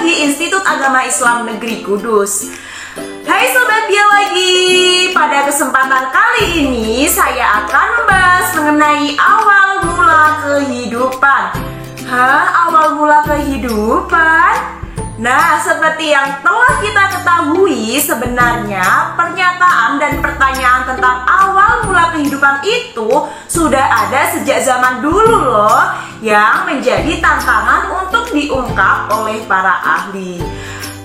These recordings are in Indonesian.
di Institut Agama Islam Negeri Kudus. Hai Sobat Biologi, pada kesempatan kali ini saya akan membahas mengenai awal mula kehidupan. Awal mula kehidupan? Nah, seperti yang telah kita ketahui, sebenarnya pernyataan dan pertanyaan tentang awal mula kehidupan itu sudah ada sejak zaman dulu loh, yang menjadi tantangan untuk diungkap oleh para ahli.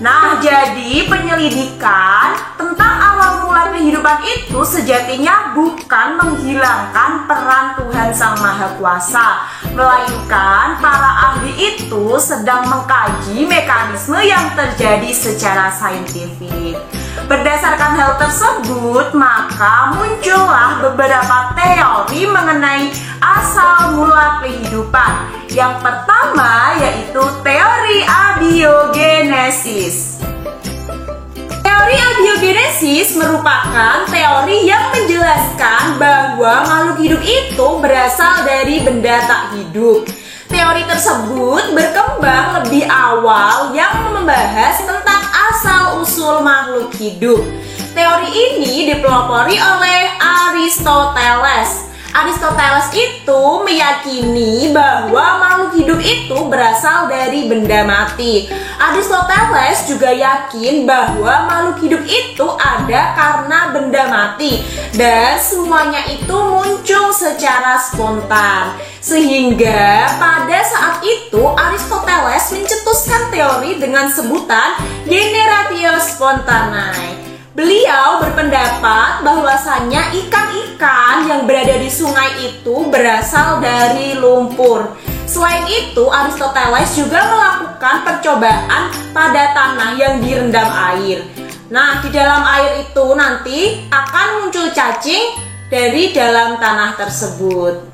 Nah, jadi penyelidikan tentang awal mula kehidupan itu sejatinya bukan menghilangkan peran Tuhan Sang Maha Kuasa, melainkan para ahli itu sedang mengkaji mekanisme yang terjadi secara saintifik. Berdasarkan hal tersebut, maka muncullah beberapa teori mengenai asal mula kehidupan. Yang pertama yaitu teori abiogenesis. Teori abiogenesis merupakan teori yang menjelaskan bahwa makhluk hidup itu berasal dari benda tak hidup. Teori tersebut berkembang lebih awal yang membahas tentang asal-usul makhluk hidup. Teori ini dipelopori oleh Aristoteles. Aristoteles itu meyakini bahwa makhluk hidup itu berasal dari benda mati. Aristoteles juga yakin bahwa makhluk hidup itu ada karena benda mati dan semuanya itu muncul secara spontan. Sehingga pada saat itu Aristoteles mencetuskan teori dengan sebutan generatio spontanae. Beliau berpendapat bahwasannya ikan-ikan yang berada di sungai itu berasal dari lumpur. Selain itu, Aristoteles juga melakukan percobaan pada tanah yang direndam air. Nah, di dalam air itu nanti akan muncul cacing dari dalam tanah tersebut.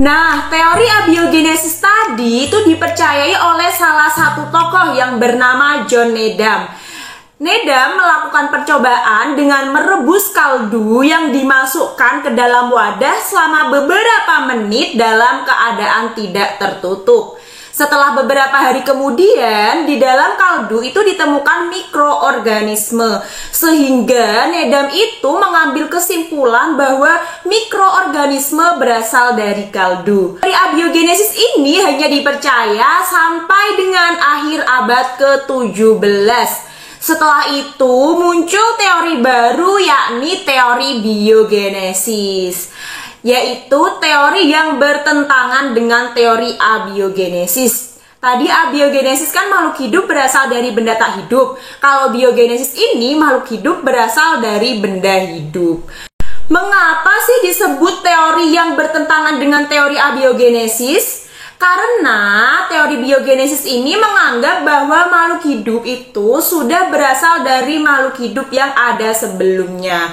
Nah, teori abiogenesis tadi itu dipercayai oleh salah satu tokoh yang bernama John Needham. Needham melakukan percobaan dengan merebus kaldu yang dimasukkan ke dalam wadah selama beberapa menit dalam keadaan tidak tertutup. Setelah beberapa hari kemudian, di dalam kaldu itu ditemukan mikroorganisme. Sehingga Needham itu mengambil kesimpulan bahwa mikroorganisme berasal dari kaldu. Teori abiogenesis ini hanya dipercaya sampai dengan akhir abad ke-17. Setelah itu muncul teori baru, yakni teori biogenesis, yaitu teori yang bertentangan dengan teori abiogenesis. Tadi abiogenesis kan makhluk hidup berasal dari benda tak hidup. Kalau biogenesis ini makhluk hidup berasal dari benda hidup. Mengapa sih disebut teori yang bertentangan dengan teori abiogenesis? Karena teori biogenesis ini menganggap bahwa makhluk hidup itu sudah berasal dari makhluk hidup yang ada sebelumnya.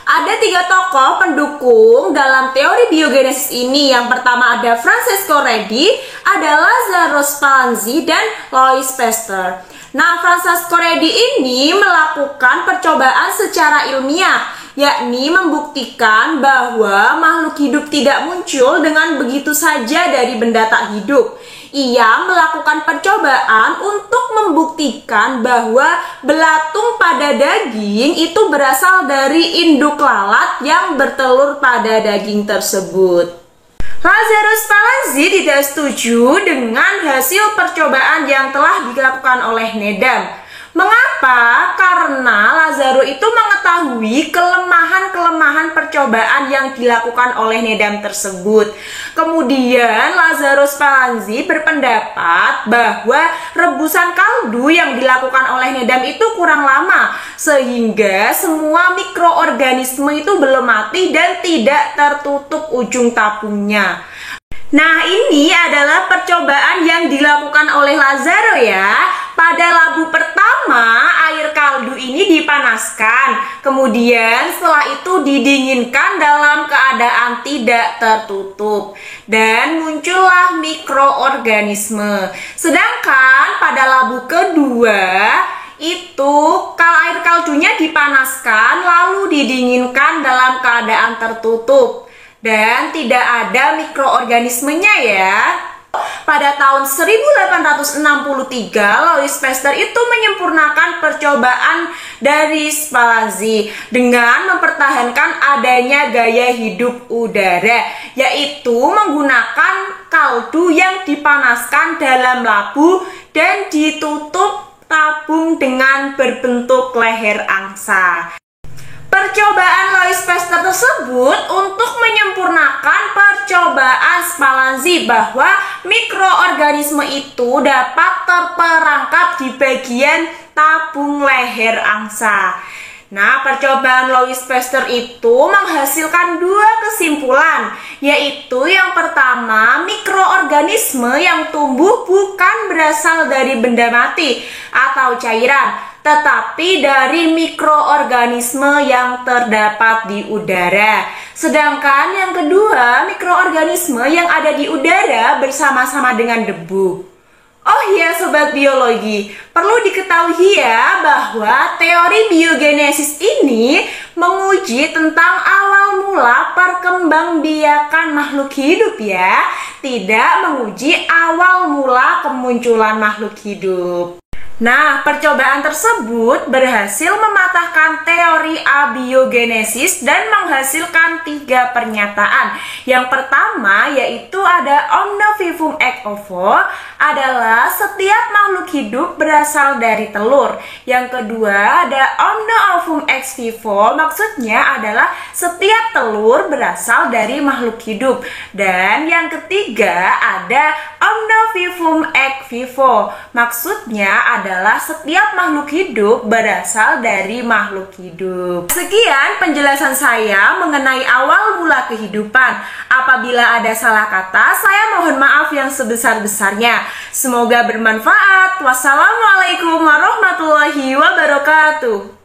Ada 3 tokoh pendukung dalam teori biogenesis ini. Yang pertama ada Francesco Redi, ada Lazzaro Spallanzani, dan Louis Pasteur. Nah, Francesco Redi ini melakukan percobaan secara ilmiah, yakni membuktikan bahwa makhluk hidup tidak muncul dengan begitu saja dari benda tak hidup. Ia melakukan percobaan untuk membuktikan bahwa belatung pada daging itu berasal dari induk lalat yang bertelur pada daging tersebut. Lazzaro Spallanzani tidak setuju dengan hasil percobaan yang telah dilakukan oleh Needham. Mengapa? Karena Lazzaro itu mengetahui kelemahan-kelemahan percobaan yang dilakukan oleh Needham tersebut. Kemudian Lazzaro Spallanzani berpendapat bahwa rebusan kaldu yang dilakukan oleh Needham itu kurang lama, sehingga semua mikroorganisme itu belum mati dan tidak tertutup ujung tabungnya. Nah, ini adalah percobaan yang dilakukan oleh Lazzaro ya. Pada labu pertama, air kaldu ini dipanaskan. Kemudian setelah itu didinginkan dalam keadaan tidak tertutup. Dan muncullah mikroorganisme. Sedangkan pada labu kedua, itu air kaldunya dipanaskan lalu didinginkan dalam keadaan tertutup. Dan tidak ada mikroorganismenya ya. Pada tahun 1863, Louis Pasteur itu menyempurnakan percobaan dari Spallanzani dengan mempertahankan adanya gaya hidup udara, yaitu menggunakan kaldu yang dipanaskan dalam labu dan ditutup tabung dengan berbentuk leher angsa. Percobaan Louis Pasteur tersebut untuk menyempurnakan percobaan Spallanzani bahwa mikroorganisme itu dapat terperangkap di bagian tabung leher angsa. Nah, percobaan Louis Pasteur itu menghasilkan dua kesimpulan, yaitu yang pertama, mikroorganisme yang tumbuh bukan berasal dari benda mati atau cairan, tetapi dari mikroorganisme yang terdapat di udara. Sedangkan yang kedua, mikroorganisme yang ada di udara bersama-sama dengan debu. Oh iya Sobat Biologi, perlu diketahui ya bahwa teori biogenesis ini menguji tentang awal mula perkembangbiakan makhluk hidup ya, tidak menguji awal mula kemunculan makhluk hidup. Nah, percobaan tersebut berhasil mematahkan teori abiogenesis dan menghasilkan 3 pernyataan. Yang pertama yaitu ada Omne vivum ex ovo, adalah setiap makhluk hidup berasal dari telur. Yang kedua ada Omne ovum ex vivo, maksudnya adalah setiap telur berasal dari makhluk hidup. Dan yang ketiga ada Omne vivum ex vivo, maksudnya adalah setiap makhluk hidup berasal dari makhluk hidup. Sekian penjelasan saya mengenai awal mula kehidupan. Apabila ada salah kata, saya mohon maaf yang sebesar-besarnya. Semoga bermanfaat. Wassalamualaikum warahmatullahi wabarakatuh.